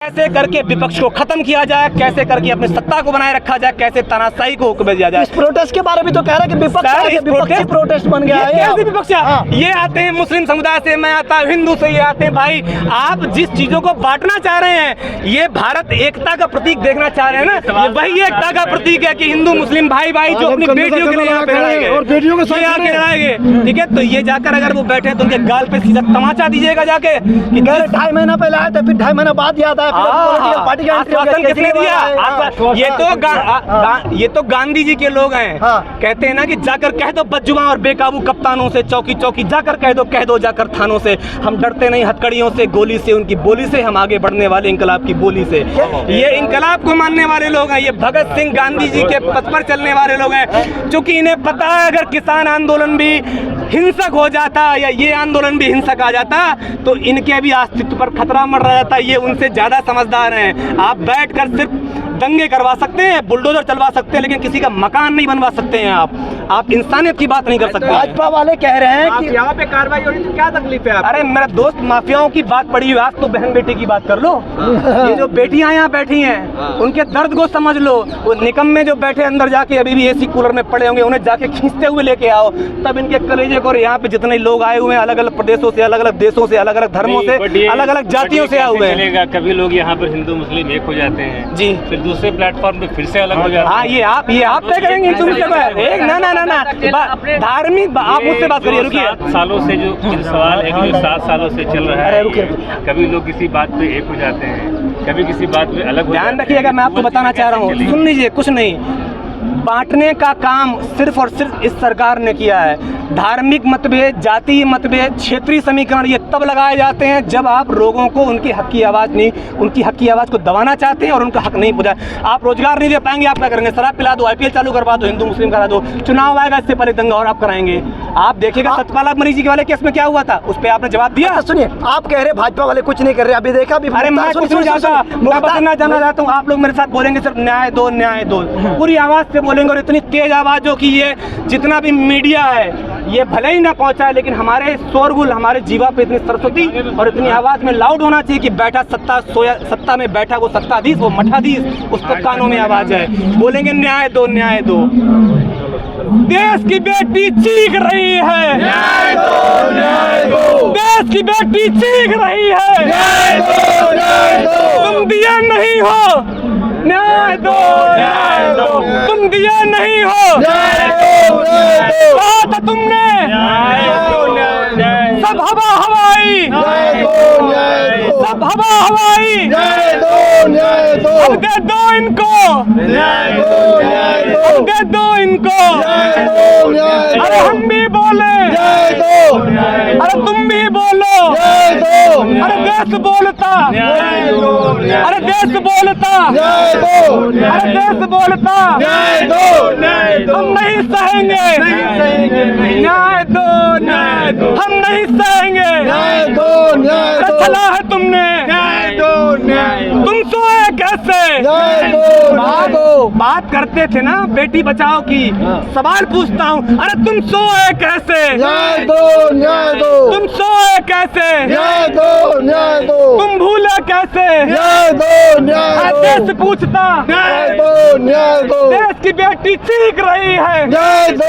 कैसे करके विपक्ष को खत्म किया जाए, कैसे करके अपनी सत्ता को बनाए रखा जाए, कैसे तानाशाही को हुक्म दिया जाए। इस प्रोटेस्ट के बारे में तो कह रहा है कि विपक्ष प्रोटेस्ट बन गया है। कैसे विपक्ष? ये आते हैं मुस्लिम समुदाय से, मैं आता हूँ हिंदू से, ये आते हैं। भाई आप जिस चीजों को बांटना चाह रहे हैं, ये भारत एकता का प्रतीक देखना चाह रहे हैं ना, ये वही एकता का प्रतीक है कि हिंदू मुस्लिम भाई भाई जो अपनी बेटियों के लिए यहाँ पे लड़ाएंगे और बेटियों के साथ आके लड़ाएंगे, ठीक है। तो ये जाकर अगर वो बैठे तो उनके गाल पे सीधा तमाचा दीजिएगा जाके कि 2.5 महीना पहले आए थे, फिर 2.5 महीना बाद याद आया। आश्वासन किसने दिया? ये तो गांधी जी के लोग हैं। कहते हैं ना कि जाकर कह दो बदजुबां और बेकाबू कप्तानों से, चौकी चौकी जाकर कह दो जाकर थानों से, हम डरते नहीं हथकड़ियों से, गोली से, उनकी बोली से, हम आगे बढ़ने वाले इंकलाब की बोली से। ये इंकलाब को मानने वाले लोग हैं, ये भगत सिंह गांधी जी के पथ पर चलने वाले लोग हैं। क्योंकि इन्हें पता है अगर किसान आंदोलन भी हिंसक हो जाता या ये आंदोलन भी हिंसक आ जाता तो इनके भी अस्तित्व पर खतरा मंडरा जाता। ये उनसे ज्यादा समझदार हैं। आप बैठकर सिर्फ दंगे करवा सकते हैं, बुलडोजर चलवा सकते हैं, लेकिन किसी का मकान नहीं बनवा सकते हैं। आप इंसानियत की बात नहीं कर सकते। भाजपा वाले कह रहे हैं कि यहाँ पे कार्रवाई हो रही है, क्या तकलीफ है? अरे मेरा दोस्त, माफियाओं की बात पड़ी हुई, आज तो बहन बेटी की बात कर लो। ये जो बेटियां यहाँ बैठी हैं उनके दर्द को समझ लो। वो निकम्मे जो बैठे अंदर जाके अभी भी एसी कूलर में पड़े होंगे, उन्हें जाके खींचते हुए लेके आओ, तब इनके कलेजे को। यहाँ पे जितने लोग आए हुए हैं अलग अलग प्रदेशों से, अलग अलग देशों से, अलग अलग धर्मों से, अलग अलग जातियों से आए हुए हैं। कभी लोग यहाँ पर हिंदू मुस्लिम एक हो जाते हैं जी, फिर दूसरे प्लेटफॉर्म पे फिर से अलग हो जाते हैं। हाँ, ये आप तय करेंगे एक ना धार्मिक। आप मुझसे बात करिए, रुकिए। 7 सालों से जो सवाल है कि जो 7 सालों से चल रहा है, कभी लोग किसी बात पे एक हो जाते हैं, कभी किसी बात पे अलग। ध्यान रखिएगा, मैं आपको बताना चाह रहा हूँ, सुन लीजिए। कुछ नहीं, बांटने का काम सिर्फ और सिर्फ इस सरकार ने किया है। धार्मिक मतभेद, जातीय मतभेद, क्षेत्रीय समीकरण ये तब लगाए जाते हैं जब आप लोगों को उनकी हक की आवाज़ को दबाना चाहते हैं और उनका हक नहीं पूछा। आप रोजगार नहीं दे पाएंगे, आप क्या करेंगे? शराब पिला दो, IPL चालू करवा दो, हिंदू मुस्लिम करा दो, चुनाव आएगा इससे पहले दंगा और आप कराएंगे। आप देखिएगा सतपाल मरीजी के वाले केस में क्या हुआ था, उस पर आपने जवाब दिया। सुनिए, आप कह रहे भाजपा वाले कुछ नहीं कर रहे, अभी देखा भी। अरे मैं कुछ नहीं जानता, मैं बताना जानना चाहता हूँ। आप लोग मेरे साथ बोलेंगे सिर्फ न्याय दो न्याय दो, पूरी आवाज़ से बोलेंगे और इतनी तेज आवाज़ हो कि ये जितना भी मीडिया है ये भले ही ना पहुंचाए, लेकिन हमारे शोरगुल, हमारे जीवा पे इतनी सरस्वती और इतनी आवाज में लाउड होना चाहिए कि बैठा सत्ता में बैठा वो सत्ताधीश, वो मठाधीश, उस पर कानों में आवाज है। बोलेंगे न्याय दो न्याय दो। देश की बेटी चीख रही है, न्याय दो न्याय दो। देश की बेटी चीख रही है, न्याय दो न्याय दो। तुम दिया नहीं हो, न्याय दो न्याय दो। तुम दिया नहीं हो, न्याय दो न्याय दो। कहा था तुमने, न्याय दो न्याय दो। सब हवा हवाई, न्याय दो न्याय दो। सब हवा हवाई, न्याय दो न्याय दो। अब दे दो इनको, न्याय दो न्याय दो। अब दे दो इनको, न्याय दो न्याय दो। अरे हम भी बोले, न्याय दो न्याय दो। अरे तुम भी बोलो, न्याय दो। अरे देश बोलता, न्याय दो न्याय दो। अरे देश बोलता, न्याय दो। अरे देश बोलता, न्याय दो न्याय दो। हम नहीं सहेंगे, न्याय दो न्याय दो। हम नहीं सहेंगे, न्याय दो न्याय दो। चला है तुमने, न्याय दो न्याय दो। तुम सोए कैसे, न्याय दो न्याय दो। बात करते थे ना बेटी बचाओ की, सवाल पूछता हूँ, अरे तुम सोए कैसे, न्याय दो न्याय दो। तुम सोए कैसे, न्याय दो न्याय दो। तुम भूले कैसे, न्याय दो न्याय दो। देश पूछता, न्याय दो न्याय दो। देश की बेटी चीख रही है, न्याय दो।